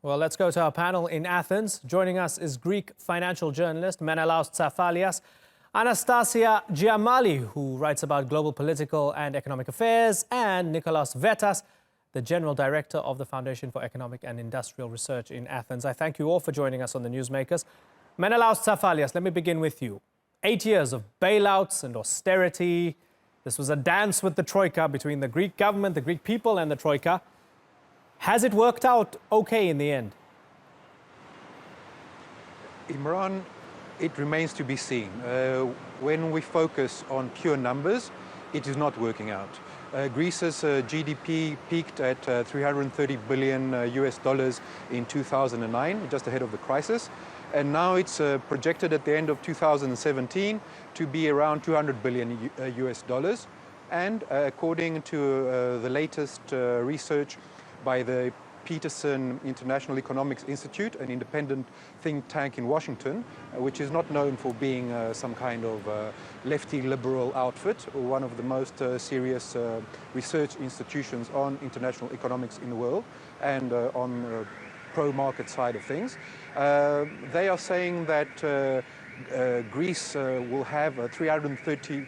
Well, let's go to our panel in Athens. Joining us is Greek financial journalist Menelaos Tzafalias, Anastasia Giamali, who writes about global political and economic affairs, and Nikolaos Vettas, the General Director of the Foundation for Economic and Industrial Research in Athens. I thank you all for joining us on the Newsmakers. Menelaos Tzafalias, let me begin with you. 8 years of bailouts and austerity. This was a dance with the Troika between the Greek government, the Greek people and the Troika. Has it worked out okay in the end? Imran, it remains to be seen. When we focus on pure numbers, it is not working out. Greece's GDP peaked at $330 billion US dollars in 2009, just ahead of the crisis. And now it's projected at the end of 2017 to be around 200 billion US dollars. And according to the latest research by the Peterson International Economics Institute, an independent think tank in Washington, which is not known for being some kind of lefty liberal outfit, or one of the most serious research institutions on international economics in the world and on pro-market side of things. They are saying that Greece will have 330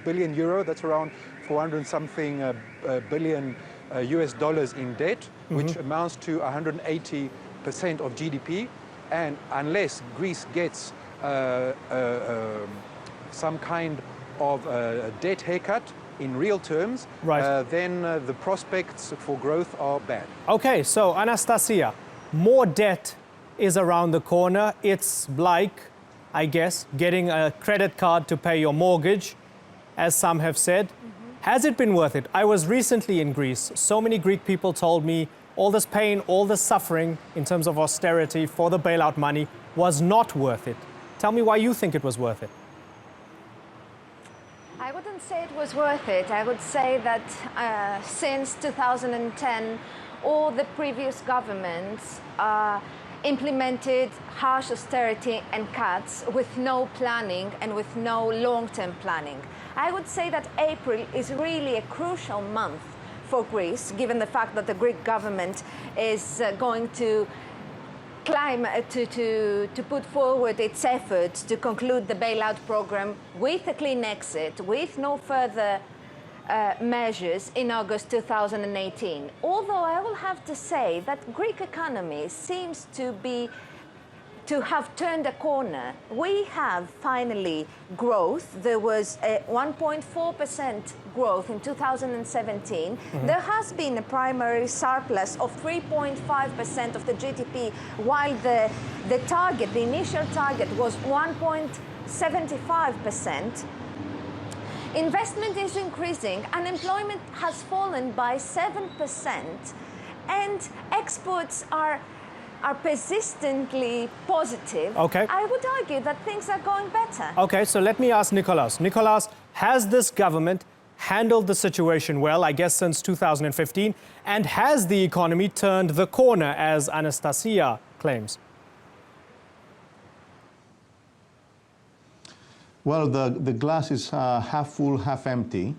billion euro, that's around 400 something billion US dollars in debt, which amounts to 180% of GDP. And unless Greece gets some kind of debt haircut in real terms, then the prospects for growth are bad. Okay, so Anastasia, more debt is around the corner. It's like, I guess, getting a credit card to pay your mortgage, as some have said. Has it been worth it? I was recently in Greece. So many Greek people told me all this pain, all this suffering in terms of austerity for the bailout money was not worth it. Tell me why you think it was worth it. I wouldn't say it was worth it. I would say that since 2010, all the previous governments implemented harsh austerity and cuts with no planning and with no long-term planning. I would say that April is really a crucial month for Greece, given the fact that the Greek government is going to put forward its efforts to conclude the bailout program with a clean exit, with no further measures in August 2018. Although I will have to say that Greek economy seems to have turned a corner. We have finally growth. There was a 1.4% growth in 2017. There has been a primary surplus of 3.5% of the GDP, while the target, the initial target, was 1.75%. Investment is increasing, unemployment has fallen by 7%, and exports are persistently positive. Okay. I would argue that things are going better. Okay, so let me ask Nikolaos. Nikolaos, has this government handled the situation well, I guess since 2015, and has the economy turned the corner, as Anastasia claims? Well, the glass is half full, half empty.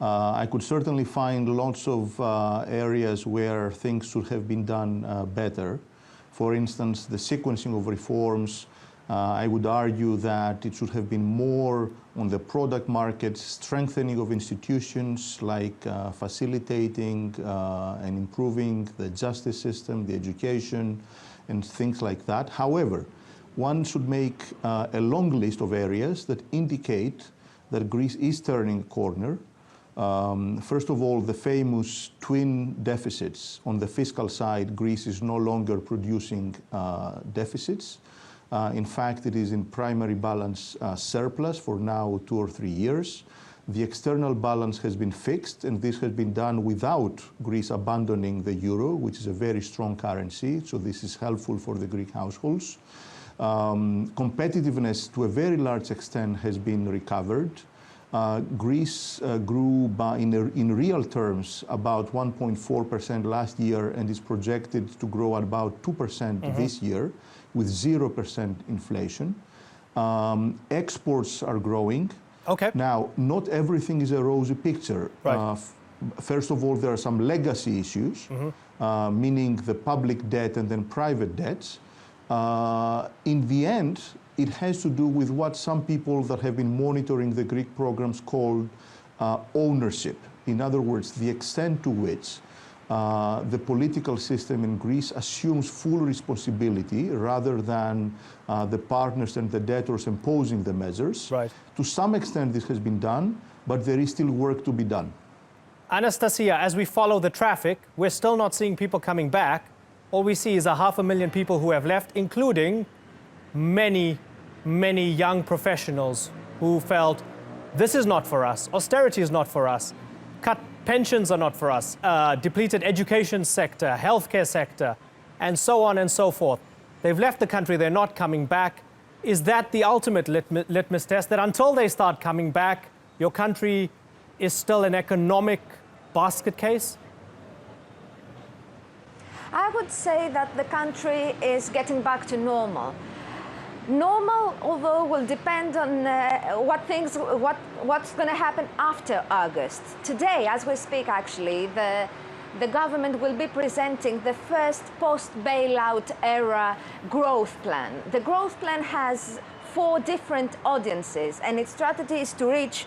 I could certainly find lots of areas where things should have been done better. For instance, the sequencing of reforms, I would argue that it should have been more on the product market, strengthening of institutions like facilitating and improving the justice system, the education, and things like that. However, one should make a long list of areas that indicate that Greece is turning a corner. First of all, the famous twin deficits. On the fiscal side, Greece is no longer producing deficits. In fact, it is in primary balance surplus for now 2 or 3 years. The external balance has been fixed, and this has been done without Greece abandoning the euro, which is a very strong currency. So this is helpful for the Greek households. Competitiveness, to a very large extent, has been recovered. Greece grew in real terms about 1.4% last year and is projected to grow at about 2% this year with 0% inflation. Exports are growing. Okay. Now, not everything is a rosy picture. Right. First of all, there are some legacy issues, meaning the public debt and then private debts. In the end, it has to do with what some people that have been monitoring the Greek programs call ownership. In other words, the extent to which the political system in Greece assumes full responsibility rather than the partners and the debtors imposing the measures. Right. To some extent, this has been done, but there is still work to be done. Anastasia, as we follow the traffic, we're still not seeing people coming back. All we see is 500,000 people who have left, including many, many young professionals who felt this is not for us, austerity is not for us, cut pensions are not for us, depleted education sector, healthcare sector, and so on and so forth. They've left the country, they're not coming back. Is that the ultimate litmus test, that until they start coming back, your country is still an economic basket case? I would say that the country is getting back to normal. Normal, although, will depend on what's going to happen after August. Today, as we speak, actually, the government will be presenting the first post-bailout era growth plan. The growth plan has 4 different audiences, and its strategy is to reach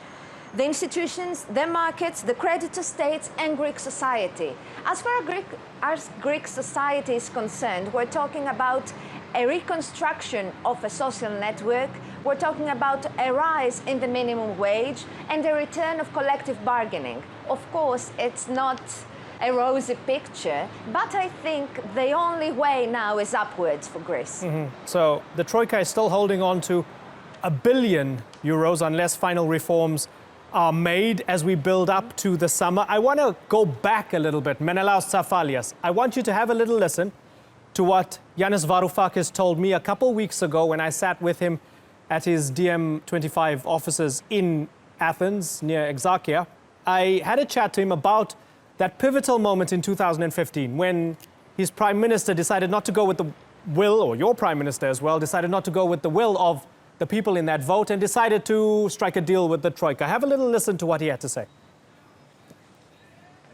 the institutions, the markets, the creditor states, and Greek society. As far as Greek society is concerned, we're talking about a reconstruction of a social network. We're talking about a rise in the minimum wage and a return of collective bargaining. Of course, it's not a rosy picture, but I think the only way now is upwards for Greece. So the Troika is still holding on to €1 billion unless final reforms are made as we build up to the summer. I want to go back a little bit. Menelaos Tzafalias, I want you to have a little listen to what Yanis Varoufakis told me a couple weeks ago when I sat with him at his DM25 offices in Athens, near Exarchia. I had a chat to him about that pivotal moment in 2015 when his prime minister decided not to go with the will, or your prime minister as well, decided not to go with the will of the people in that vote and decided to strike a deal with the Troika. Have a little listen to what he had to say.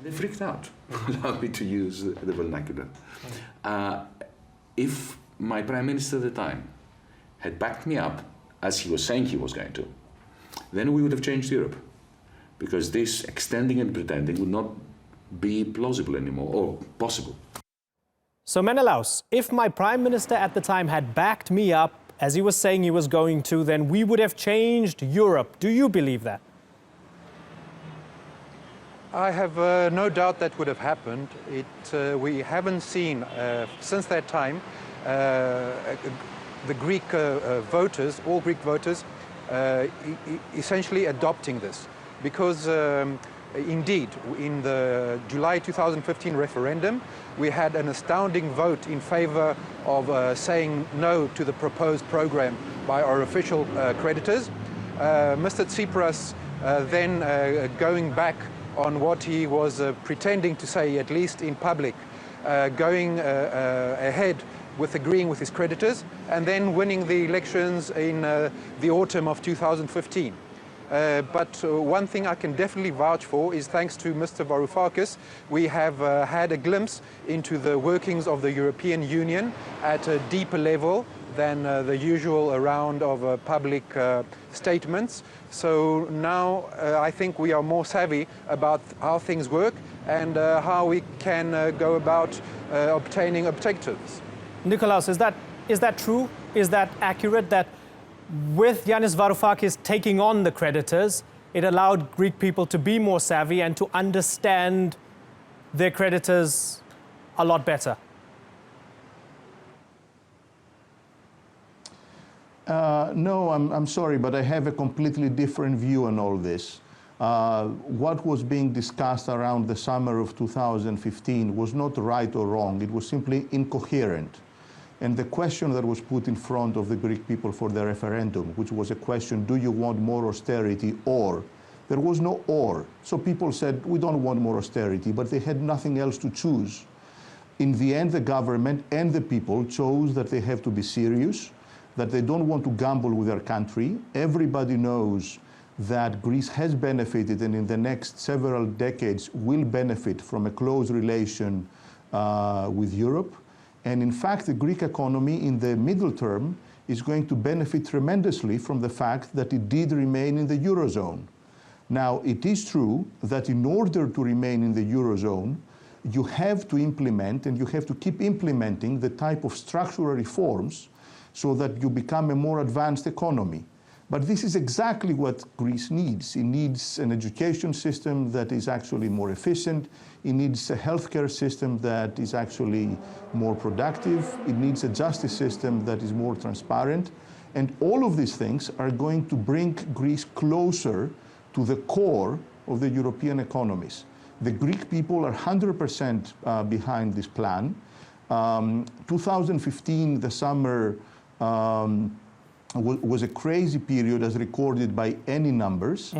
They freaked out, allow me to use the vernacular. If my prime minister at the time had backed me up, as he was saying he was going to, then we would have changed Europe. Because this extending and pretending would not be plausible anymore, or possible. So Menelaos, if my prime minister at the time had backed me up, as he was saying he was going to, then we would have changed Europe. Do you believe that? I have no doubt that would have happened. We haven't seen, since that time, the Greek voters, all Greek voters, essentially adopting this. Because indeed, in the July 2015 referendum, we had an astounding vote in favor of saying no to the proposed program by our official creditors. Mr. Tsipras then going back on what he was pretending to say, at least in public, going ahead with agreeing with his creditors, and then winning the elections in the autumn of 2015. But one thing I can definitely vouch for is, thanks to Mr. Varoufakis, we have had a glimpse into the workings of the European Union at a deeper level than the usual round of public statements. So now I think we are more savvy about how things work and how we can go about obtaining objectives. Nikolaos, is that true? Is that accurate, that with Yanis Varoufakis taking on the creditors, it allowed Greek people to be more savvy and to understand their creditors a lot better? No, I'm sorry, but I have a completely different view on all this. What was being discussed around the summer of 2015 was not right or wrong. It was simply incoherent. And the question that was put in front of the Greek people for the referendum, which was a question, do you want more austerity or? There was no or. So people said, we don't want more austerity, but they had nothing else to choose. In the end, the government and the people chose that they have to be serious, that they don't want to gamble with their country. Everybody knows that Greece has benefited and in the next several decades will benefit from a close relation with Europe. And in fact, the Greek economy in the middle term is going to benefit tremendously from the fact that it did remain in the Eurozone. Now, it is true that in order to remain in the Eurozone, you have to implement and you have to keep implementing the type of structural reforms so that you become a more advanced economy. But this is exactly what Greece needs. It needs an education system that is actually more efficient. It needs a healthcare system that is actually more productive. It needs a justice system that is more transparent. And all of these things are going to bring Greece closer to the core of the European economies. The Greek people are 100% behind this plan. 2015, the summer, was a crazy period as recorded by any numbers.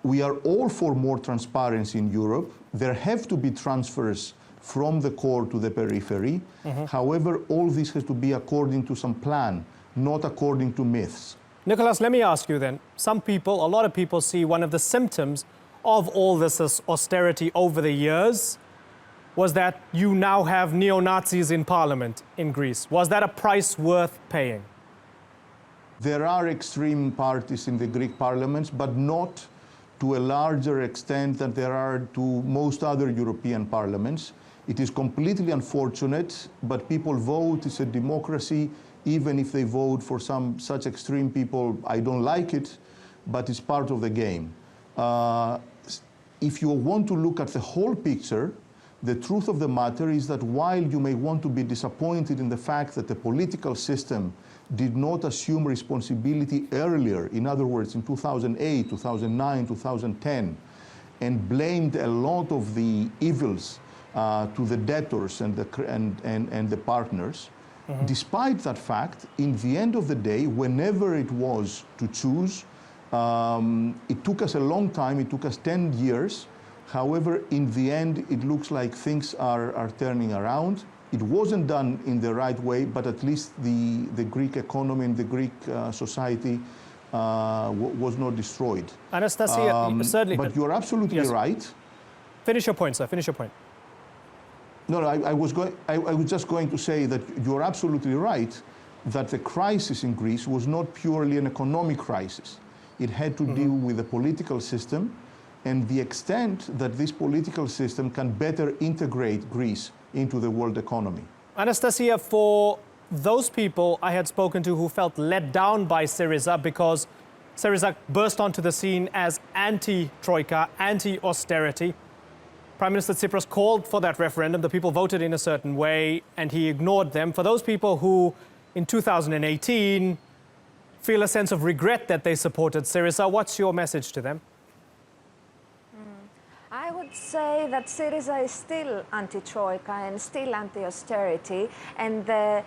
We are all for more transparency in Europe. There have to be transfers from the core to the periphery. However, all this has to be according to some plan, not according to myths. Nikolaos, let me ask you then. Some people, a lot of people see one of the symptoms of all this austerity over the years was that you now have neo-Nazis in parliament in Greece. Was that a price worth paying? There are extreme parties in the Greek parliaments, but not to a larger extent than there are to most other European parliaments. It is completely unfortunate, but people vote. It's a democracy. Even if they vote for some such extreme people, I don't like it, but it's part of the game. If you want to look at the whole picture, the truth of the matter is that while you may want to be disappointed in the fact that the political system did not assume responsibility earlier, in other words, in 2008, 2009, 2010, and blamed a lot of the evils to the debtors and the partners, despite that fact, in the end of the day, whenever it was to choose, it took us a long time, it took us 10 years. However, in the end, it looks like things are turning around. It wasn't done in the right way, but at least the Greek economy and the Greek society was not destroyed. Anastasia, certainly. But you're absolutely right. Finish your point, sir. Finish your point. No, I was just going to say that you're absolutely right that the crisis in Greece was not purely an economic crisis. It had to deal with the political system and the extent that this political system can better integrate Greece into the world economy. Anastasia, for those people I had spoken to who felt let down by Syriza because Syriza burst onto the scene as anti-Troika, anti-austerity, Prime Minister Tsipras called for that referendum. The people voted in a certain way and he ignored them. For those people who in 2018 feel a sense of regret that they supported Syriza, what's your message to them? I would say that Syriza is still anti-Troika and still anti-austerity, and the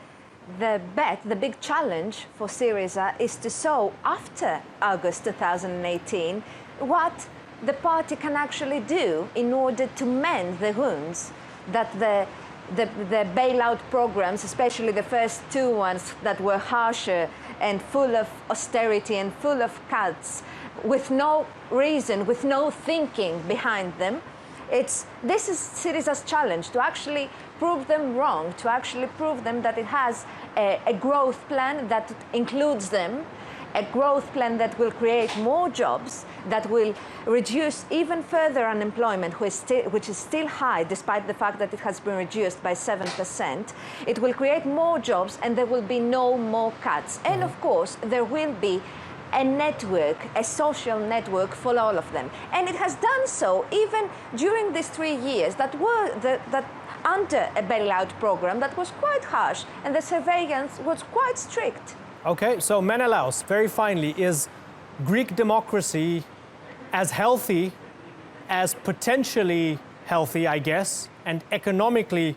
big challenge for Syriza is to show after August 2018 what the party can actually do in order to mend the wounds that the bailout programs, especially the first two ones that were harsher and full of austerity and full of cuts, with no reason, with no thinking behind them. This is Syriza's challenge, to actually prove them wrong, to actually prove them that it has a growth plan that includes them, a growth plan that will create more jobs, that will reduce even further unemployment, which is still high despite the fact that it has been reduced by 7%. It will create more jobs and there will be no more cuts. And of course, there will be a network, a social network for all of them. And it has done so even during these 3 years that under a bailout program that was quite harsh and the surveillance was quite strict. Okay, so Menelaos, very finally, is Greek democracy as healthy, as potentially healthy, I guess, and economically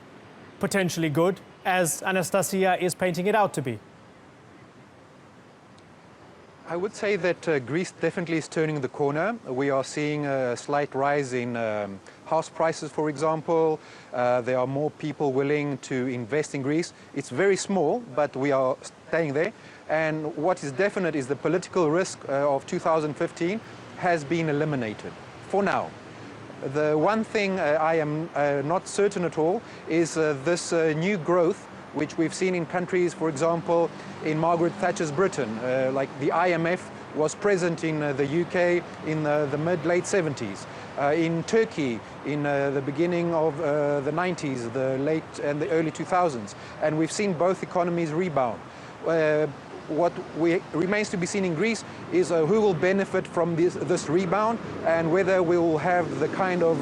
potentially good as Anastasia is painting it out to be? I would say that Greece definitely is turning the corner. We are seeing a slight rise in house prices, for example. There are more people willing to invest in Greece. It's very small, but we are staying there. And what is definite is the political risk of 2015 has been eliminated for now. The one thing I am not certain at all is this new growth which we've seen in countries, for example, in Margaret Thatcher's Britain, like the IMF was present in the UK in the mid-late 70s, in Turkey in the beginning of the 90s, the late and the early 2000s, and we've seen both economies rebound. What remains to be seen in Greece is who will benefit from this rebound and whether we will have the kind of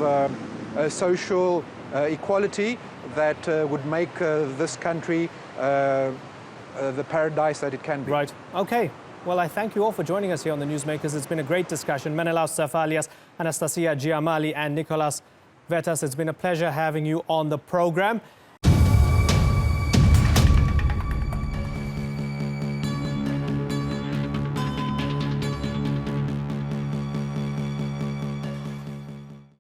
social equality that would make this country the paradise that it can be. Right. Okay. Well, I thank you all for joining us here on the Newsmakers. It's been a great discussion. Menelaos Tzafalias, Anastasia Giamali and Nikolaos Vettas, it's been a pleasure having you on the program.